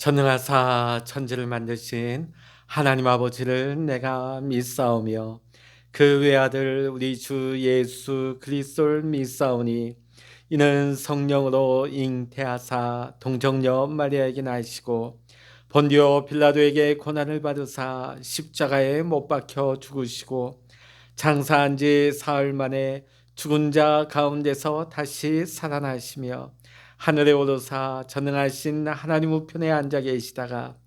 전능하사 천지를 만드신 하나님 아버지를 내가 믿사오며 그 외아들 우리 주 예수 그리스도를 믿사오니 이는 성령으로 잉태하사 동정녀 마리아에게 나시고 본디오 빌라도에게 고난을 받으사 십자가에 못 박혀 죽으시고 장사한 지 사흘 만에 죽은 자 가운데서 다시 살아나시며 하늘에 오르사 전능하신 하나님 우편에 앉아 계시다가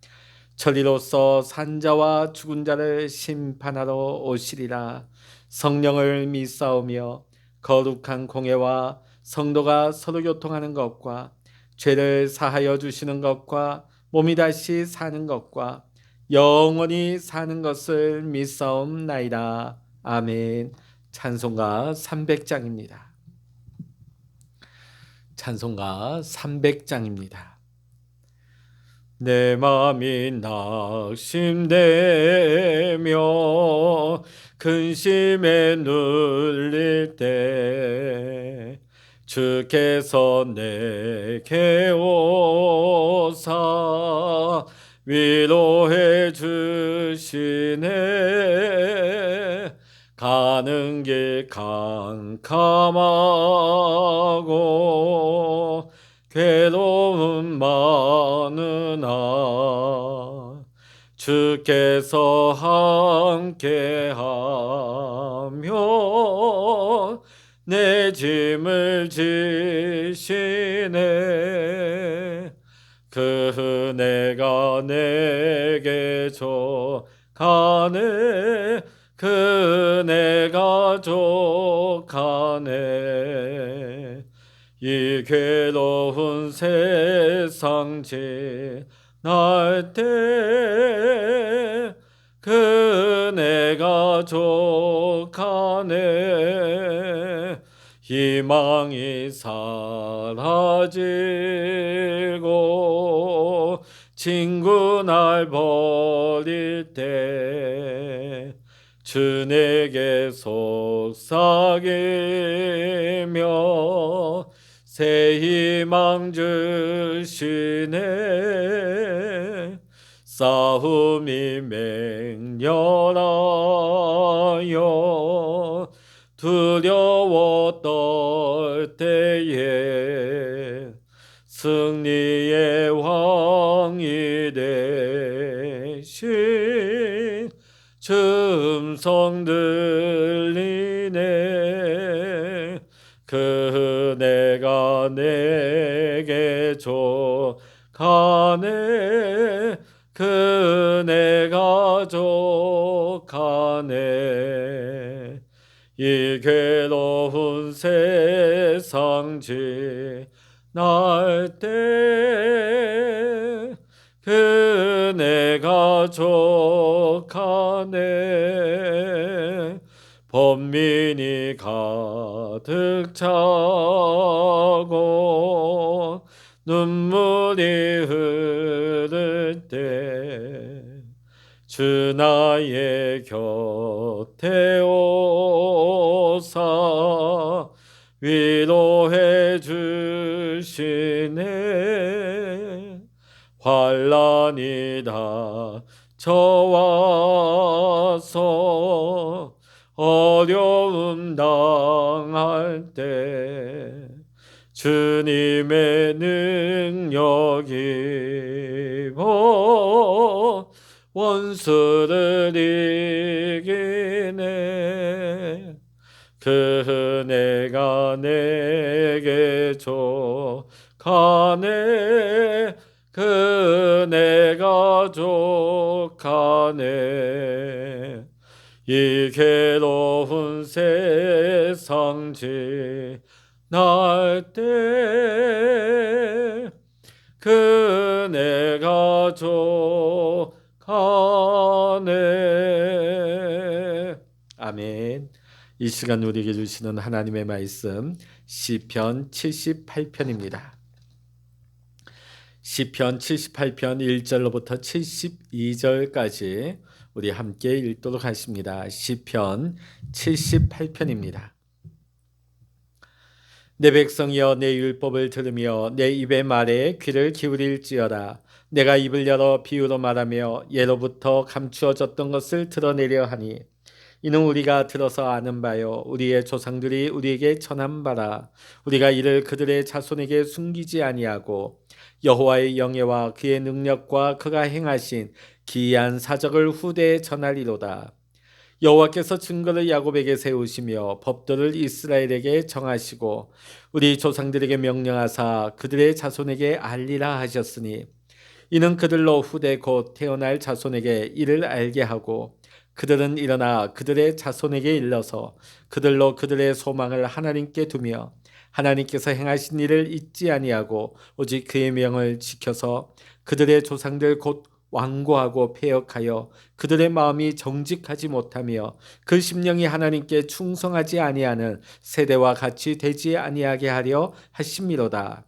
천리로서 산자와 죽은 자를 심판하러 오시리라. 성령을 믿사오며 거룩한 공예와 성도가 서로 교통하는 것과 죄를 사하여 주시는 것과 몸이 다시 사는 것과 영원히 사는 것을 믿사옵나이다. 아멘. 찬송가 300장입니다. 찬송가 300장입니다. 내 맘이 낙심되며 근심에 눌릴 때 주께서 내게 오사 위로해 주시네. 가는 길 캄캄하고 괴로움 많으나 주께서 함께하며 내 짐을 지시네. 그 은혜가 내게 족하네. 그 은혜가 족하네. 이 괴로운 세상 지날 때 그 은혜가 족하네. 희망이 사라지고 친구 날 버릴 때 주 내게 속삭이며 새 희망 주시네. 싸움이 맹렬하여 두려워 떨 때에 승리의 왕이 되신 주 음성 들리네. 그 은혜가 내게 족하네. 그 은혜가 족하네. 이 괴로운 세상 지날 때 그 은혜가 족하네. 번민이 가득 차고 눈물이 흐를 때 주 나의 곁에 오사 위로해 주시네. 환난이 닥쳐와서 어려움 당할 때 주님의 능력이 원수를 이기네. 그 은혜가 내게 족하네. 그 은혜가 족하네. 이 괴로운 세상 지날 때 그 은혜가 족하네. 아멘. 이 시간 우리에게 주시는 하나님의 말씀 시편 78편입니다. 시편 78편 1절로부터 72절까지 우리 함께 읽도록 하겠습니다. 시편 78편입니다. 내 백성이여 내 율법을 들으며 내 입의 말에 귀를 기울일지어다. 내가 입을 열어 비유로 말하며 예로부터 감추어졌던 것을 드러내려 하니 이는 우리가 들어서 아는 바요 우리의 조상들이 우리에게 전한 바라. 우리가 이를 그들의 자손에게 숨기지 아니하고 여호와의 영예와 그의 능력과 그가 행하신 기이한 사적을 후대에 전하리로다. 여호와께서 증거를 야곱에게 세우시며 법도를 이스라엘에게 정하시고 우리 조상들에게 명령하사 그들의 자손에게 알리라 하셨으니 이는 그들로 후대 곧 태어날 자손에게 이를 알게 하고 그들은 일어나 그들의 자손에게 일러서 그들로 그들의 소망을 하나님께 두며 하나님께서 행하신 일을 잊지 아니하고 오직 그의 명을 지켜서 그들의 조상들 곧 완고하고 패역하여 그들의 마음이 정직하지 못하며 그 심령이 하나님께 충성하지 아니하는 세대와 같이 되지 아니하게 하려 하심이로다.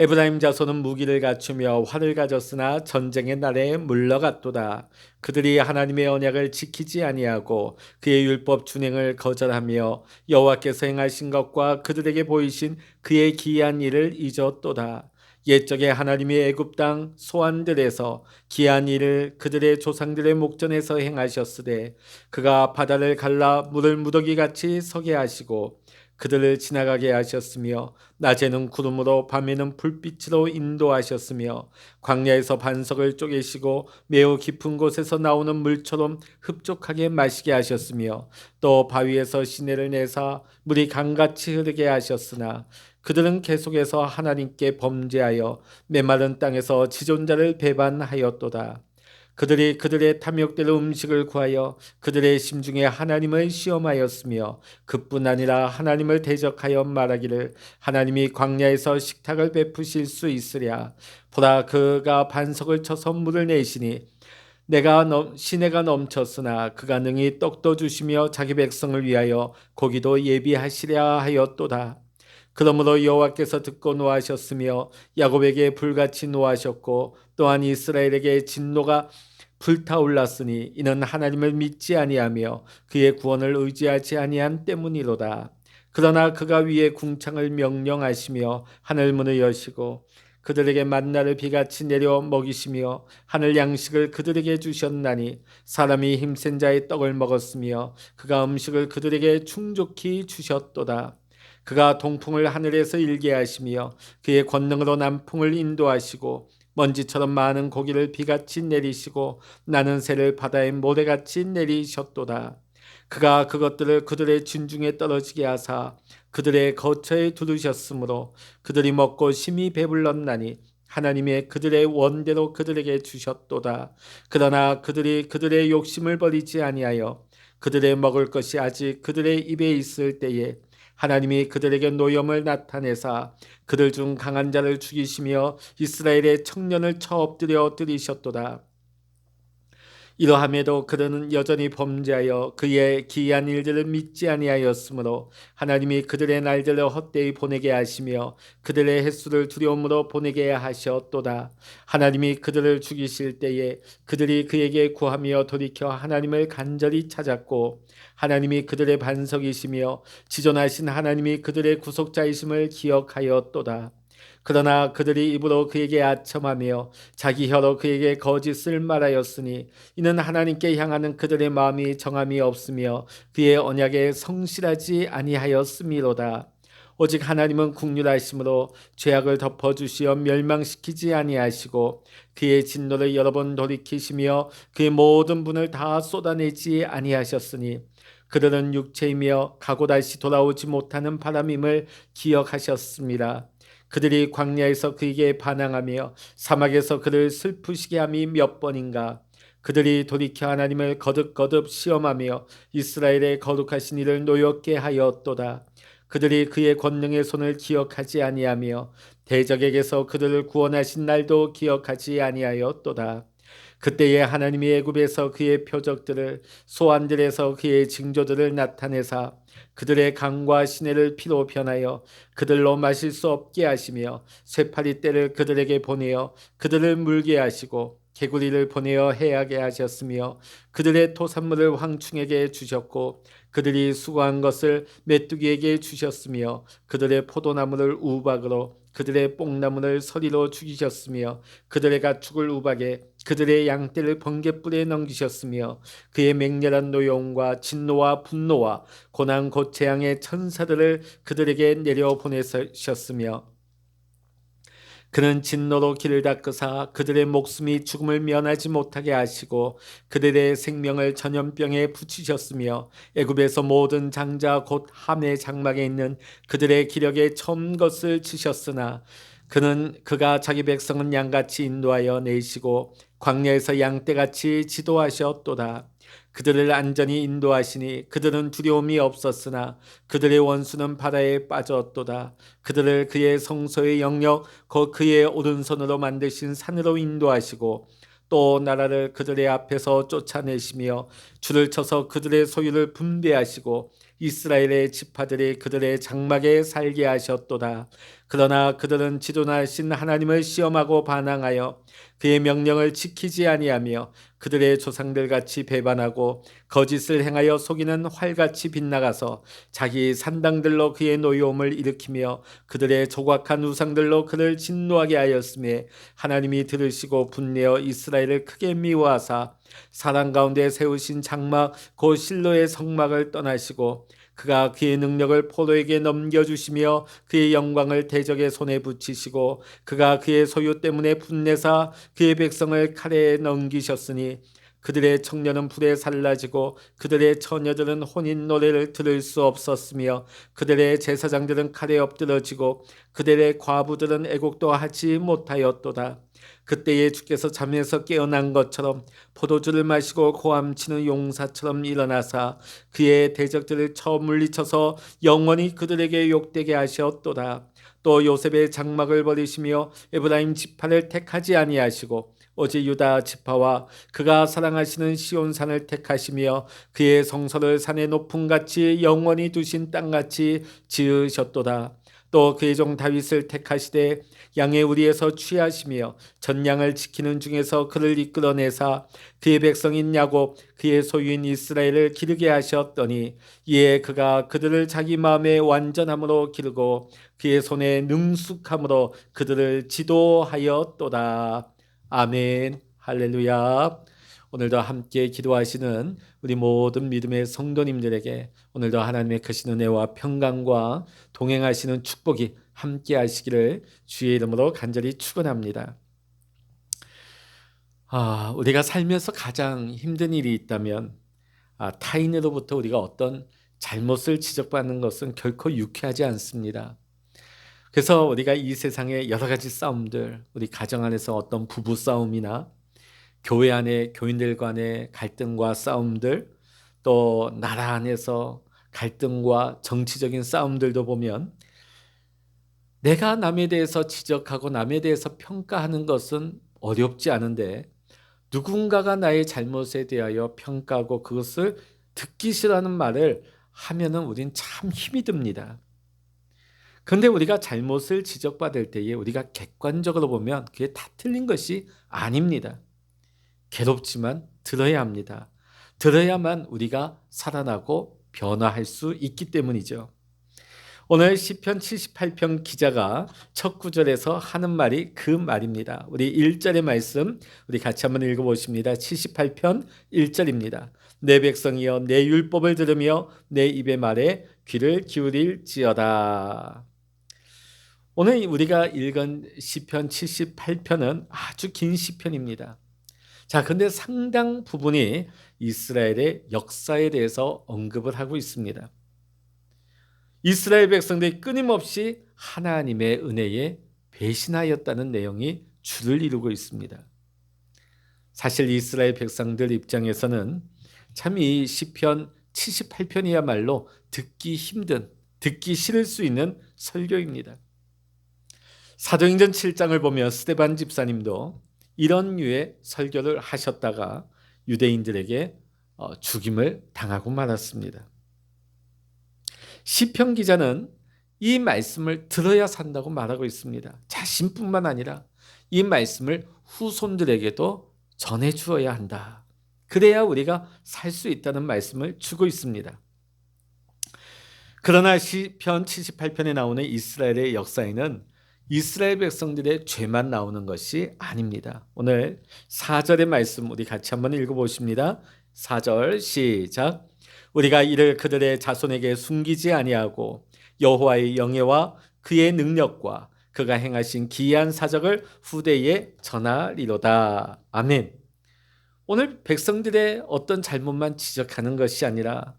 에브라임 자손은 무기를 갖추며 활을 가졌으나 전쟁의 날에 물러갔도다. 그들이 하나님의 언약을 지키지 아니하고 그의 율법 준행을 거절하며 여호와께서 행하신 것과 그들에게 보이신 그의 기이한 일을 잊었도다. 옛적에 하나님이 애굽 땅 소환들에서 기이한 일을 그들의 조상들의 목전에서 행하셨으되 그가 바다를 갈라 물을 무더기같이 서게 하시고 그들을 지나가게 하셨으며 낮에는 구름으로 밤에는 불빛으로 인도하셨으며 광야에서 반석을 쪼개시고 매우 깊은 곳에서 나오는 물처럼 흡족하게 마시게 하셨으며 또 바위에서 시내를 내사 물이 강같이 흐르게 하셨으나 그들은 계속해서 하나님께 범죄하여 메마른 땅에서 지존자를 배반하였도다. 그들이 그들의 탐욕대로 음식을 구하여 그들의 심중에 하나님을 시험하였으며 그뿐 아니라 하나님을 대적하여 말하기를 하나님이 광야에서 식탁을 베푸실 수 있으랴. 보라 그가 반석을 쳐서 물을 내시니 시내가 넘쳤으나 그가 능히 떡도 주시며 자기 백성을 위하여 고기도 예비하시랴 하였도다. 그러므로 여호와께서 듣고 노하셨으며 야곱에게 불같이 노하셨고 또한 이스라엘에게 진노가 불타올랐으니 이는 하나님을 믿지 아니하며 그의 구원을 의지하지 아니한 때문이로다. 그러나 그가 위에 궁창을 명령하시며 하늘 문을 여시고 그들에게 만나를 비같이 내려 먹이시며 하늘 양식을 그들에게 주셨나니 사람이 힘센 자의 떡을 먹었으며 그가 음식을 그들에게 충족히 주셨도다. 그가 동풍을 하늘에서 일게 하시며 그의 권능으로 남풍을 인도하시고 먼지처럼 많은 고기를 비같이 내리시고 나는 새를 바다의 모래같이 내리셨도다. 그가 그것들을 그들의 진중에 떨어지게 하사 그들의 거처에 두르셨으므로 그들이 먹고 심히 배불렀나니 하나님의 그들의 원대로 그들에게 주셨도다. 그러나 그들이 그들의 욕심을 버리지 아니하여 그들의 먹을 것이 아직 그들의 입에 있을 때에 하나님이 그들에게 노염을 나타내사 그들 중 강한 자를 죽이시며 이스라엘의 청년을 쳐 엎드려 들이셨도다. 이러함에도 그들은 여전히 범죄하여 그의 기이한 일들을 믿지 아니하였으므로 하나님이 그들의 날들을 헛되이 보내게 하시며 그들의 횟수를 두려움으로 보내게 하셨도다. 하나님이 그들을 죽이실 때에 그들이 그에게 구하며 돌이켜 하나님을 간절히 찾았고 하나님이 그들의 반석이시며 지존하신 하나님이 그들의 구속자이심을 기억하였도다. 그러나 그들이 입으로 그에게 아첨하며 자기 혀로 그에게 거짓을 말하였으니 이는 하나님께 향하는 그들의 마음이 정함이 없으며 그의 언약에 성실하지 아니하였음이로다. 오직 하나님은 긍휼하심으로 죄악을 덮어주시어 멸망시키지 아니하시고 그의 진노를 여러 번 돌이키시며 그의 모든 분을 다 쏟아내지 아니하셨으니 그들은 육체이며 가고 다시 돌아오지 못하는 바람임을 기억하셨습니다. 그들이 광야에서 그에게 반항하며 사막에서 그를 슬프시게 함이 몇 번인가. 그들이 돌이켜 하나님을 거듭거듭 시험하며 이스라엘의 거룩하신 이를 노엽게 하였도다. 그들이 그의 권능의 손을 기억하지 아니하며 대적에게서 그들을 구원하신 날도 기억하지 아니하였도다. 그때에 하나님이 애굽에서 그의 표적들을 소환들에서 그의 징조들을 나타내사 그들의 강과 시내를 피로 변하여 그들로 마실 수 없게 하시며 쇠파리 떼를 그들에게 보내어 그들을 물게 하시고 개구리를 보내어 해하게 하셨으며 그들의 토산물을 황충에게 주셨고 그들이 수고한 것을 메뚜기에게 주셨으며 그들의 포도나무를 우박으로 그들의 뽕나무를 서리로 죽이셨으며 그들의 가축을 우박에 그들의 양떼를 번갯불에 넘기셨으며 그의 맹렬한 노여움과 진노와 분노와 고난 곧 재앙의 천사들을 그들에게 내려보내셨으며 그는 진노로 길을 닦으사 그들의 목숨이 죽음을 면하지 못하게 하시고 그들의 생명을 전염병에 붙이셨으며 애굽에서 모든 장자 곧 함의 장막에 있는 그들의 기력에 처음 것을 치셨으나 그가 자기 백성은 양같이 인도하여 내시고 광야에서 양떼같이 지도하셨도다. 그들을 안전히 인도하시니 그들은 두려움이 없었으나 그들의 원수는 바다에 빠졌도다. 그들을 그의 성소의 영역 그의 오른손으로 만드신 산으로 인도하시고 또 나라를 그들의 앞에서 쫓아내시며 줄을 쳐서 그들의 소유를 분배하시고 이스라엘의 지파들이 그들의 장막에 살게 하셨도다. 그러나 그들은 지존하신 하나님을 시험하고 반항하여 그의 명령을 지키지 아니하며 그들의 조상들 같이 배반하고 거짓을 행하여 속이는 활같이 빗나가서 자기 산당들로 그의 노여움을 일으키며 그들의 조각한 우상들로 그를 진노하게 하였으며 하나님이 들으시고 분내어 이스라엘을 크게 미워하사 사람 가운데 세우신 장막 곧 실로의 성막을 떠나시고 그가 그의 능력을 포로에게 넘겨주시며 그의 영광을 대적의 손에 붙이시고 그가 그의 소유 때문에 분내사 그의 백성을 칼에 넘기셨으니 그들의 청년은 불에 살라지고 그들의 처녀들은 혼인 노래를 들을 수 없었으며 그들의 제사장들은 칼에 엎드러지고 그들의 과부들은 애곡도 하지 못하였도다. 그때에 주께서 잠에서 깨어난 것처럼 포도주를 마시고 고함치는 용사처럼 일어나사 그의 대적들을 쳐 물리쳐서 영원히 그들에게 욕되게 하셨도다. 또 요셉의 장막을 버리시며 에브라임 지파를 택하지 아니하시고 오직 유다 지파와 그가 사랑하시는 시온산을 택하시며 그의 성소를 산의 높음같이 영원히 두신 땅같이 지으셨도다. 또 그의 종 다윗을 택하시되 양의 우리에서 취하시며 전양을 지키는 중에서 그를 이끌어내사 그의 백성인 야곱 그의 소유인 이스라엘을 기르게 하셨더니 이에 그가 그들을 자기 마음의 완전함으로 기르고 그의 손에 능숙함으로 그들을 지도하였도다. 아멘. 할렐루야. 오늘도 함께 기도하시는 우리 모든 믿음의 성도님들에게 오늘도 하나님의 크신 은혜와 평강과 동행하시는 축복이 함께 하시기를 주의 이름으로 간절히 축원합니다. 우리가 살면서 가장 힘든 일이 있다면 타인으로부터 우리가 어떤 잘못을 지적받는 것은 결코 유쾌하지 않습니다. 그래서 우리가 이 세상의 여러 가지 싸움들, 우리 가정 안에서 어떤 부부 싸움이나 교회 안에 교인들 간의 갈등과 싸움들, 또 나라 안에서 갈등과 정치적인 싸움들도 보면 내가 남에 대해서 지적하고 남에 대해서 평가하는 것은 어렵지 않은데 누군가가 나의 잘못에 대하여 평가하고 그것을 듣기 싫어하는 말을 하면은 우린 참 힘이 듭니다. 그런데 우리가 잘못을 지적받을 때에 우리가 객관적으로 보면 그게 다 틀린 것이 아닙니다. 괴롭지만 들어야 합니다. 들어야만 우리가 살아나고 변화할 수 있기 때문이죠. 오늘 시편 78편 기자가 첫 구절에서 하는 말이 그 말입니다. 우리 1절의 말씀 우리 같이 한번 읽어보십니다. 78편 1절입니다. 내 백성이여 내 율법을 들으며 내 입의 말에 귀를 기울일지어다. 오늘 우리가 읽은 시편 78편은 아주 긴 시편입니다. 자, 근데 상당 부분이 이스라엘의 역사에 대해서 언급을 하고 있습니다. 이스라엘 백성들이 끊임없이 하나님의 은혜에 배신하였다는 내용이 주를 이루고 있습니다. 사실 이스라엘 백성들 입장에서는 참 이 시편 78편이야말로 듣기 힘든, 듣기 싫을 수 있는 설교입니다. 사도행전 7장을 보면 스데반 집사님도 이런 류의 설교를 하셨다가 유대인들에게 죽임을 당하고 말았습니다. 시편 기자는 이 말씀을 들어야 산다고 말하고 있습니다. 자신뿐만 아니라 이 말씀을 후손들에게도 전해 주어야 한다. 그래야 우리가 살 수 있다는 말씀을 주고 있습니다. 그러나 시편 78편에 나오는 이스라엘의 역사에는 이스라엘 백성들의 죄만 나오는 것이 아닙니다. 오늘 4절의 말씀 우리 같이 한번 읽어보십니다. 4절 시작. 우리가 이를 그들의 자손에게 숨기지 아니하고 여호와의 영예와 그의 능력과 그가 행하신 기이한 사적을 후대에 전하리로다. 아멘. 오늘 백성들의 어떤 잘못만 지적하는 것이 아니라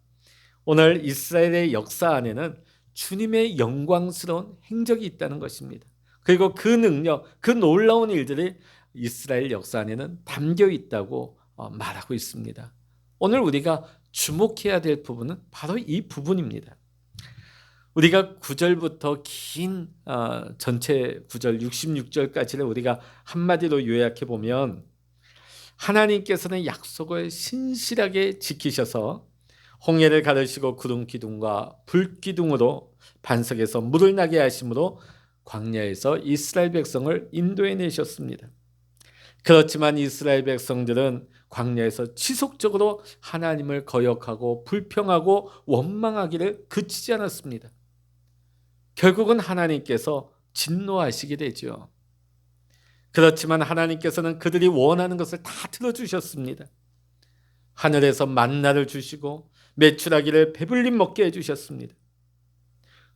오늘 이스라엘의 역사 안에는 주님의 영광스러운 행적이 있다는 것입니다. 그리고 그 능력, 그 놀라운 일들이 이스라엘 역사 안에는 담겨 있다고 말하고 있습니다. 오늘 우리가 주목해야 될 부분은 바로 이 부분입니다. 우리가 9절부터 긴 전체 9절 66절까지를 우리가 한마디로 요약해 보면 하나님께서는 약속을 신실하게 지키셔서 홍해를 가르시고 구름 기둥과 불 기둥으로 반석에서 물을 나게 하심으로 광야에서 이스라엘 백성을 인도해 내셨습니다. 그렇지만 이스라엘 백성들은 광야에서 지속적으로 하나님을 거역하고 불평하고 원망하기를 그치지 않았습니다. 결국은 하나님께서 진노하시게 되죠. 그렇지만 하나님께서는 그들이 원하는 것을 다 들어주셨습니다. 하늘에서 만나를 주시고 메추라기를 배불리 먹게 해주셨습니다.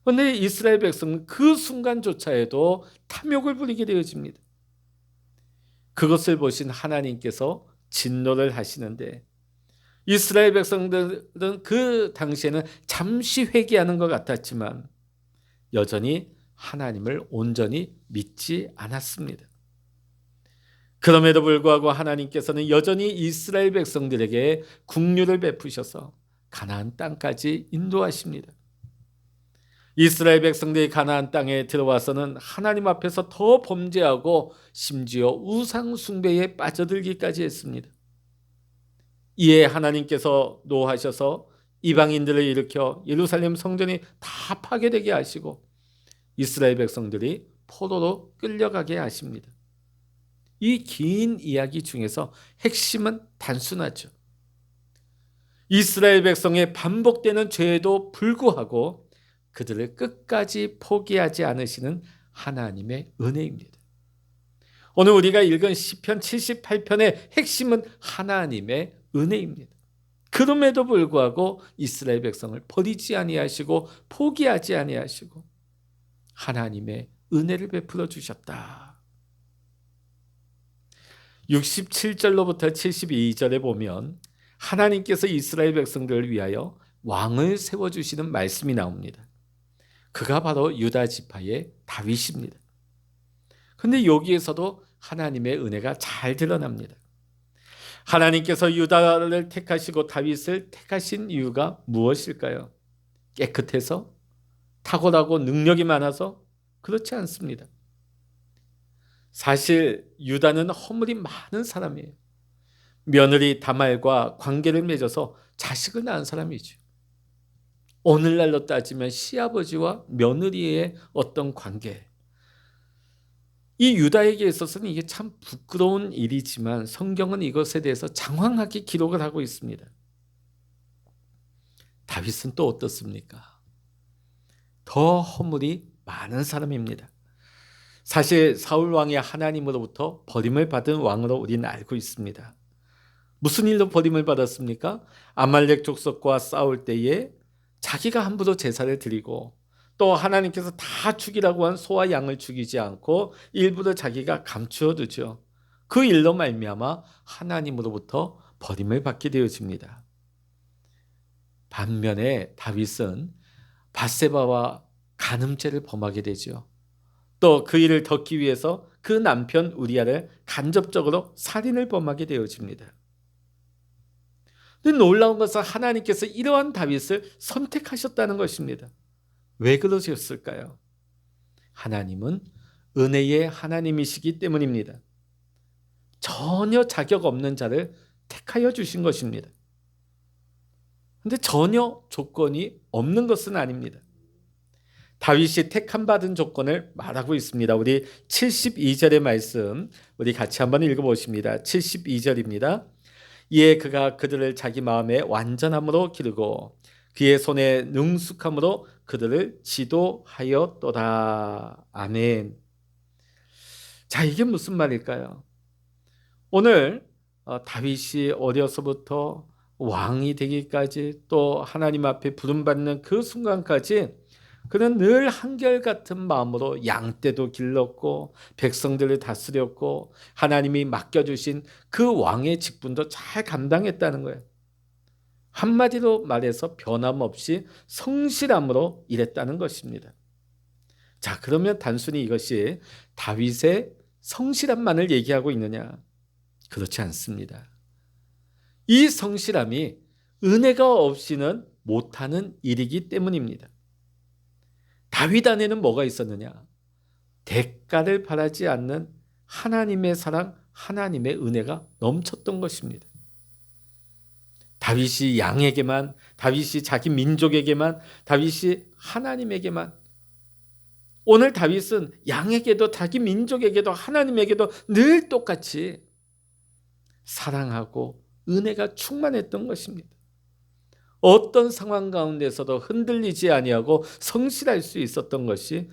그런데 이스라엘 백성은 그 순간조차에도 탐욕을 부리게 되어집니다. 그것을 보신 하나님께서 진노를 하시는데 이스라엘 백성들은 그 당시에는 잠시 회개하는 것 같았지만 여전히 하나님을 온전히 믿지 않았습니다. 그럼에도 불구하고 하나님께서는 여전히 이스라엘 백성들에게 국류를 베푸셔서 가나안 땅까지 인도하십니다. 이스라엘 백성들이 가나안 땅에 들어와서는 하나님 앞에서 더 범죄하고 심지어 우상 숭배에 빠져들기까지 했습니다. 이에 하나님께서 노하셔서 이방인들을 일으켜 예루살렘 성전이 다 파괴되게 하시고 이스라엘 백성들이 포로로 끌려가게 하십니다. 이 긴 이야기 중에서 핵심은 단순하죠. 이스라엘 백성의 반복되는 죄에도 불구하고 그들을 끝까지 포기하지 않으시는 하나님의 은혜입니다. 오늘 우리가 읽은 시편 78편의 핵심은 하나님의 은혜입니다. 그럼에도 불구하고 이스라엘 백성을 버리지 아니하시고 포기하지 아니하시고 하나님의 은혜를 베풀어 주셨다. 67절로부터 72절에 보면 하나님께서 이스라엘 백성들을 위하여 왕을 세워주시는 말씀이 나옵니다. 그가 바로 유다 지파의 다윗입니다. 그런데 여기에서도 하나님의 은혜가 잘 드러납니다. 하나님께서 유다를 택하시고 다윗을 택하신 이유가 무엇일까요? 깨끗해서? 탁월하고 능력이 많아서? 그렇지 않습니다. 사실 유다는 허물이 많은 사람이에요. 며느리 다말과 관계를 맺어서 자식을 낳은 사람이죠. 오늘날로 따지면 시아버지와 며느리의 어떤 관계. 이 유다에게 있어서는 이게 참 부끄러운 일이지만 성경은 이것에 대해서 장황하게 기록을 하고 있습니다. 다윗은 또 어떻습니까? 더 허물이 많은 사람입니다. 사실 사울 왕이 하나님으로부터 버림을 받은 왕으로 우리는 알고 있습니다. 무슨 일로 버림을 받았습니까? 아말렉 족속과 싸울 때에 자기가 함부로 제사를 드리고 또 하나님께서 다 죽이라고 한 소와 양을 죽이지 않고 일부러 자기가 감추어 두죠. 그 일로 말미암아 하나님으로부터 버림을 받게 되어집니다. 반면에 다윗은 밧세바와 간음죄를 범하게 되죠. 또 그 일을 덮기 위해서 그 남편 우리아를 간접적으로 살인을 범하게 되어집니다. 근데 놀라운 것은 하나님께서 이러한 다윗을 선택하셨다는 것입니다. 왜 그러셨을까요? 하나님은 은혜의 하나님이시기 때문입니다. 전혀 자격 없는 자를 택하여 주신 것입니다. 그런데 전혀 조건이 없는 것은 아닙니다. 다윗이 택함 받은 조건을 말하고 있습니다. 우리 72절의 말씀 우리 같이 한번 읽어보십니다. 72절입니다. 이에 그가 그들을 자기 마음에 완전함으로 기르고 그의 손에 능숙함으로 그들을 지도하였도다. 아멘. 자, 이게 무슨 말일까요? 오늘 다윗이 어려서부터 왕이 되기까지 또 하나님 앞에 부름받는 그 순간까지 그는 늘 한결같은 마음으로 양떼도 길렀고 백성들을 다스렸고 하나님이 맡겨주신 그 왕의 직분도 잘 감당했다는 거예요. 한마디로 말해서 변함없이 성실함으로 일했다는 것입니다. 자, 그러면 단순히 이것이 다윗의 성실함만을 얘기하고 있느냐? 그렇지 않습니다. 이 성실함이 은혜가 없이는 못하는 일이기 때문입니다. 다윗 안에는 뭐가 있었느냐? 대가를 바라지 않는 하나님의 사랑, 하나님의 은혜가 넘쳤던 것입니다. 다윗이 양에게만, 다윗이 자기 민족에게만, 다윗이 하나님에게만. 오늘 다윗은 양에게도 자기 민족에게도 하나님에게도 늘 똑같이 사랑하고 은혜가 충만했던 것입니다. 어떤 상황 가운데서도 흔들리지 아니하고 성실할 수 있었던 것이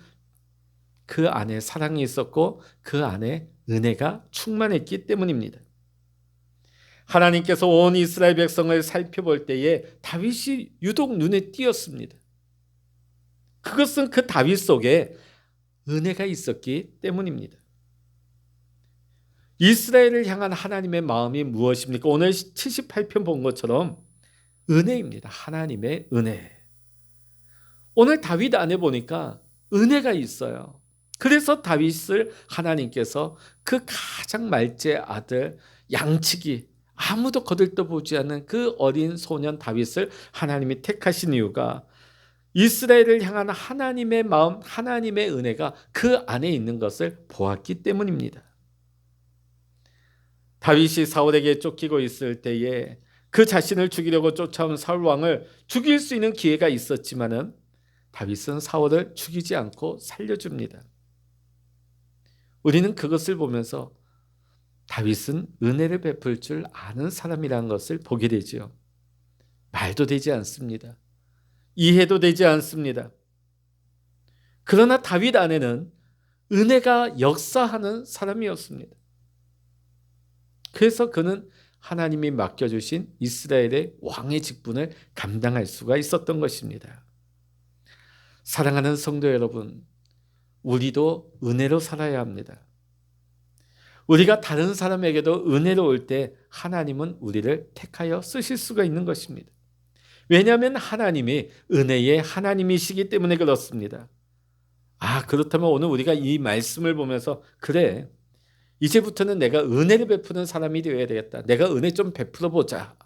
그 안에 사랑이 있었고 그 안에 은혜가 충만했기 때문입니다. 하나님께서 온 이스라엘 백성을 살펴볼 때에 다윗이 유독 눈에 띄었습니다. 그것은 그 다윗 속에 은혜가 있었기 때문입니다. 이스라엘을 향한 하나님의 마음이 무엇입니까? 오늘 78편 본 것처럼 은혜입니다. 하나님의 은혜. 오늘 다윗 안에 보니까 은혜가 있어요. 그래서 다윗을 하나님께서 그 가장 말째 아들 양치기 아무도 거들떠보지 않는 그 어린 소년 다윗을 하나님이 택하신 이유가 이스라엘을 향한 하나님의 마음, 하나님의 은혜가 그 안에 있는 것을 보았기 때문입니다. 다윗이 사울에게 쫓기고 있을 때에 그 자신을 죽이려고 쫓아온 사울 왕을 죽일 수 있는 기회가 있었지만은 다윗은 사울을 죽이지 않고 살려줍니다. 우리는 그것을 보면서 다윗은 은혜를 베풀 줄 아는 사람이라는 것을 보게 되지요. 말도 되지 않습니다. 이해도 되지 않습니다. 그러나 다윗 안에는 은혜가 역사하는 사람이었습니다. 그래서 그는 하나님이 맡겨주신 이스라엘의 왕의 직분을 감당할 수가 있었던 것입니다. 사랑하는 성도 여러분, 우리도 은혜로 살아야 합니다. 우리가 다른 사람에게도 은혜로울 때 하나님은 우리를 택하여 쓰실 수가 있는 것입니다. 왜냐하면 하나님이 은혜의 하나님이시기 때문에 그렇습니다. 그렇다면 오늘 우리가 이 말씀을 보면서 그래, 이제부터는 내가 은혜를 베푸는 사람이 되어야 되겠다. 내가 은혜 좀 베풀어 보자.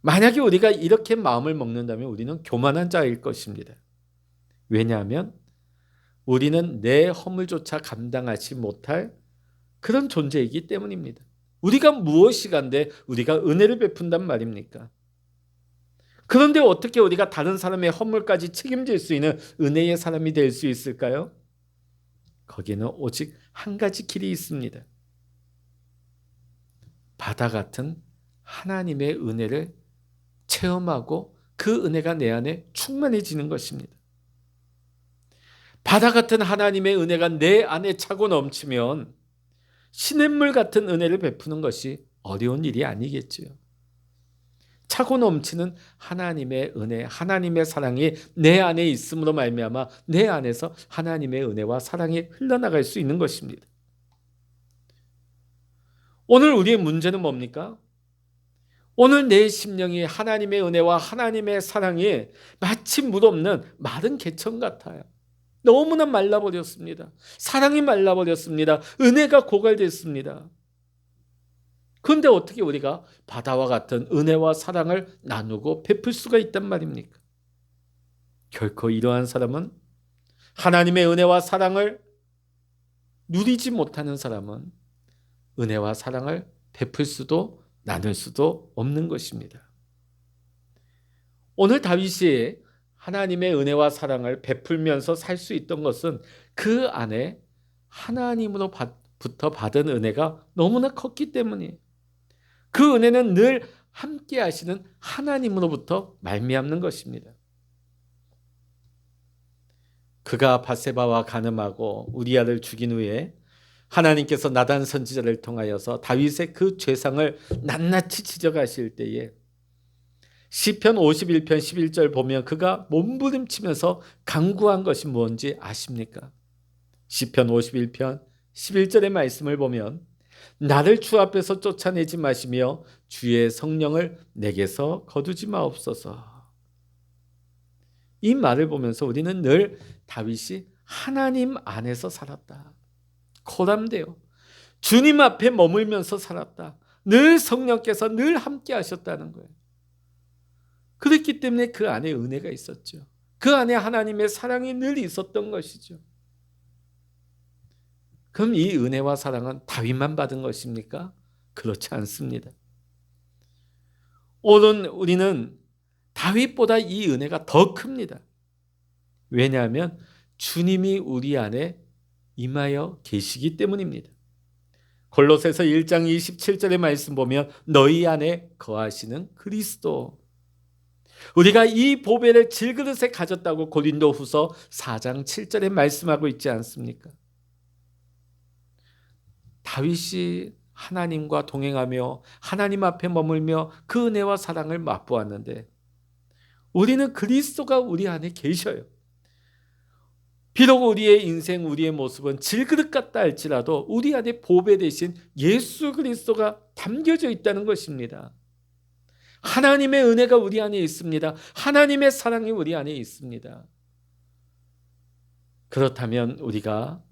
만약에 우리가 이렇게 마음을 먹는다면 우리는 교만한 자일 것입니다. 왜냐하면 우리는 내 허물조차 감당하지 못할 그런 존재이기 때문입니다. 우리가 무엇이 간데 우리가 은혜를 베푼단 말입니까? 그런데 어떻게 우리가 다른 사람의 허물까지 책임질 수 있는 은혜의 사람이 될 수 있을까요? 거기에는 오직 한 가지 길이 있습니다. 바다 같은 하나님의 은혜를 체험하고 그 은혜가 내 안에 충만해지는 것입니다. 바다 같은 하나님의 은혜가 내 안에 차고 넘치면 시냇물 같은 은혜를 베푸는 것이 어려운 일이 아니겠지요. 차고 넘치는 하나님의 은혜, 하나님의 사랑이 내 안에 있음으로 말미암아 내 안에서 하나님의 은혜와 사랑이 흘러나갈 수 있는 것입니다. 오늘 우리의 문제는 뭡니까? 오늘 내 심령이 하나님의 은혜와 하나님의 사랑이 마치 물 없는 마른 개천 같아요. 너무나 말라버렸습니다. 사랑이 말라버렸습니다. 은혜가 고갈됐습니다. 그런데 어떻게 우리가 바다와 같은 은혜와 사랑을 나누고 베풀 수가 있단 말입니까? 결코 이러한 사람은, 하나님의 은혜와 사랑을 누리지 못하는 사람은 은혜와 사랑을 베풀 수도 나눌 수도 없는 것입니다. 오늘 다윗이 하나님의 은혜와 사랑을 베풀면서 살 수 있던 것은 그 안에 하나님으로부터 받은 은혜가 너무나 컸기 때문이에요. 그 은혜는 늘 함께 하시는 하나님으로부터 말미암는 것입니다. 그가 밧세바와 간음하고 우리아를 죽인 후에 하나님께서 나단 선지자를 통하여서 다윗의 그 죄상을 낱낱이 지적하실 때에 시편 51편 11절 보면 그가 몸부림치면서 간구한 것이 뭔지 아십니까? 시편 51편 11절의 말씀을 보면 나를 주 앞에서 쫓아내지 마시며 주의 성령을 내게서 거두지 마옵소서. 이 말을 보면서 우리는 늘 다윗이 하나님 안에서 살았다. 고담돼요. 주님 앞에 머물면서 살았다. 늘 성령께서 늘 함께 하셨다는 거예요. 그렇기 때문에 그 안에 은혜가 있었죠. 그 안에 하나님의 사랑이 늘 있었던 것이죠. 그럼 이 은혜와 사랑은 다윗만 받은 것입니까? 그렇지 않습니다. 오늘 우리는 다윗보다 이 은혜가 더 큽니다. 왜냐하면 주님이 우리 안에 임하여 계시기 때문입니다. 골로새서 1장 27절의 말씀 보면 너희 안에 거하시는 그리스도. 우리가 이 보배를 질그릇에 가졌다고 고린도후서 4장 7절에 말씀하고 있지 않습니까? 다윗이 하나님과 동행하며 하나님 앞에 머물며 그 은혜와 사랑을 맛보았는데 우리는 그리스도가 우리 안에 계셔요. 비록 우리의 인생, 우리의 모습은 질그릇 같다 할지라도 우리 안에 보배 대신 예수 그리스도가 담겨져 있다는 것입니다. 하나님의 은혜가 우리 안에 있습니다. 하나님의 사랑이 우리 안에 있습니다. 그렇다면 우리가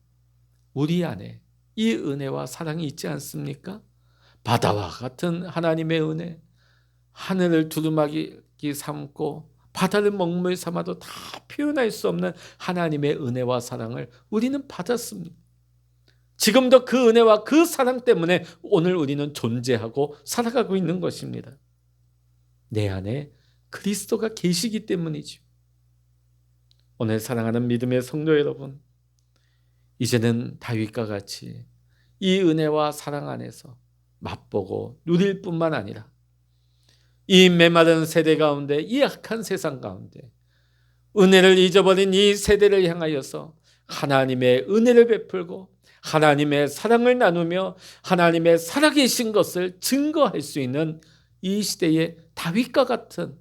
우리 안에 이 은혜와 사랑이 있지 않습니까? 바다와 같은 하나님의 은혜, 하늘을 두루마기 삼고 바다를 먹물 삼아도 다 표현할 수 없는 하나님의 은혜와 사랑을 우리는 받았습니다. 지금도 그 은혜와 그 사랑 때문에 오늘 우리는 존재하고 살아가고 있는 것입니다. 내 안에 그리스도가 계시기 때문이죠. 오늘 사랑하는 믿음의 성도 여러분, 이제는 다윗과 같이 이 은혜와 사랑 안에서 맛보고 누릴 뿐만 아니라 이 메마른 세대 가운데, 이 악한 세상 가운데 은혜를 잊어버린 이 세대를 향하여서 하나님의 은혜를 베풀고 하나님의 사랑을 나누며 하나님의 살아계신 것을 증거할 수 있는 이 시대의 다윗과 같은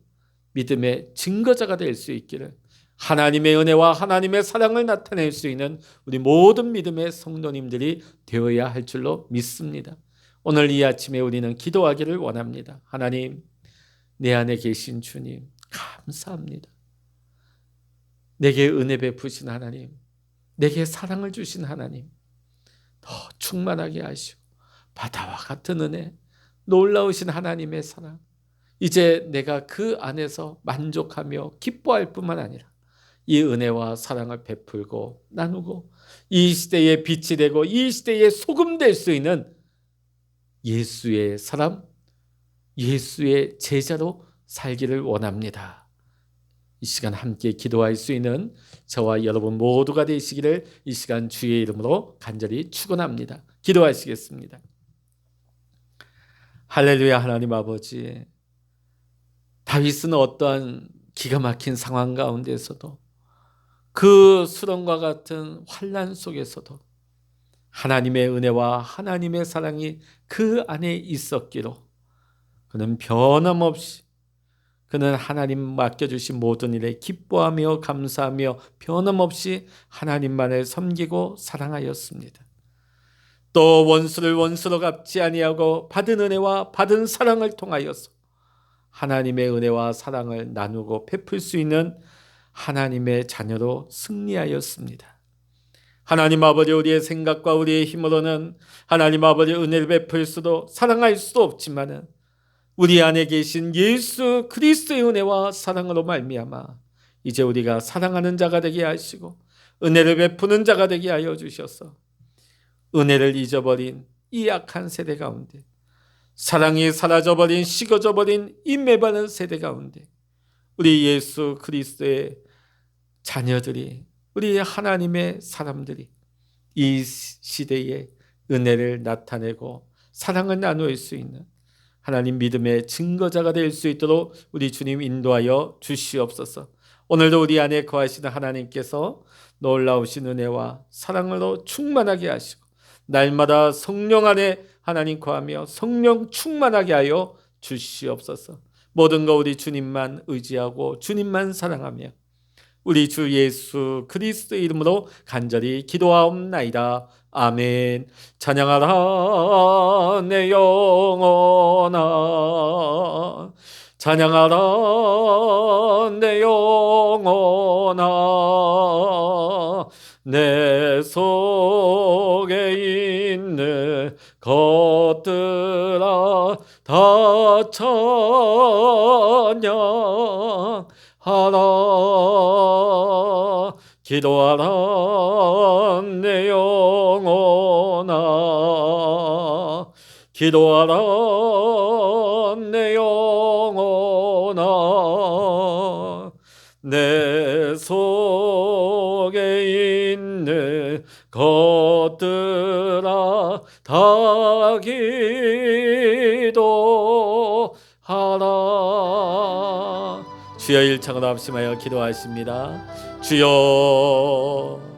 믿음의 증거자가 될 수 있기를, 하나님의 은혜와 하나님의 사랑을 나타낼 수 있는 우리 모든 믿음의 성도님들이 되어야 할 줄로 믿습니다. 오늘 이 아침에 우리는 기도하기를 원합니다. 하나님, 내 안에 계신 주님 감사합니다. 내게 은혜 베푸신 하나님, 내게 사랑을 주신 하나님, 더 충만하게 하시고 바다와 같은 은혜, 놀라우신 하나님의 사랑, 이제 내가 그 안에서 만족하며 기뻐할 뿐만 아니라 이 은혜와 사랑을 베풀고 나누고 이 시대의 빛이 되고 이 시대의 소금 될 수 있는 예수의 사람, 예수의 제자로 살기를 원합니다. 이 시간 함께 기도할 수 있는 저와 여러분 모두가 되시기를 이 시간 주의 이름으로 간절히 축원합니다. 기도하시겠습니다. 할렐루야. 하나님 아버지, 다윗은 어떠한 기가 막힌 상황 가운데서도 그 수렁과 같은 환난 속에서도 하나님의 은혜와 하나님의 사랑이 그 안에 있었기로 그는 변함없이, 그는 하나님 맡겨주신 모든 일에 기뻐하며 감사하며 변함없이 하나님만을 섬기고 사랑하였습니다. 또 원수를 원수로 갚지 아니하고 받은 은혜와 받은 사랑을 통하여서 하나님의 은혜와 사랑을 나누고 베풀 수 있는 하나님의 자녀로 승리하였습니다. 하나님 아버지, 우리의 생각과 우리의 힘으로는 하나님 아버지 은혜를 베풀 수도 사랑할 수도 없지만은 우리 안에 계신 예수 그리스도의 은혜와 사랑으로 말미암아 이제 우리가 사랑하는 자가 되게 하시고 은혜를 베푸는 자가 되게 하여 주셔서 은혜를 잊어버린 이 악한 세대 가운데, 사랑이 사라져버린, 식어져버린 이 메마른 세대 가운데 우리 예수 그리스도의 자녀들이, 우리 하나님의 사람들이 이 시대에 은혜를 나타내고 사랑을 나눌 수 있는 하나님 믿음의 증거자가 될 수 있도록 우리 주님 인도하여 주시옵소서. 오늘도 우리 안에 거하시는 하나님께서 놀라우신 은혜와 사랑으로 충만하게 하시고 날마다 성령 안에 하나님 거하며 성령 충만하게 하여 주시옵소서. 모든 거 우리 주님만 의지하고 주님만 사랑하며 우리 주 예수 그리스도 이름으로 간절히 기도하옵나이다. 아멘. 찬양하라 내 영혼아, 찬양하라 내 영혼아, 내 속에 있는 것들아 다 찬양하라. 기도하라 내 영혼아, 기도하라 내 영혼아, 내 속에 있는 것들아 다 기도하라. 주여 일창으로 합심하여 기도하십니다. 주여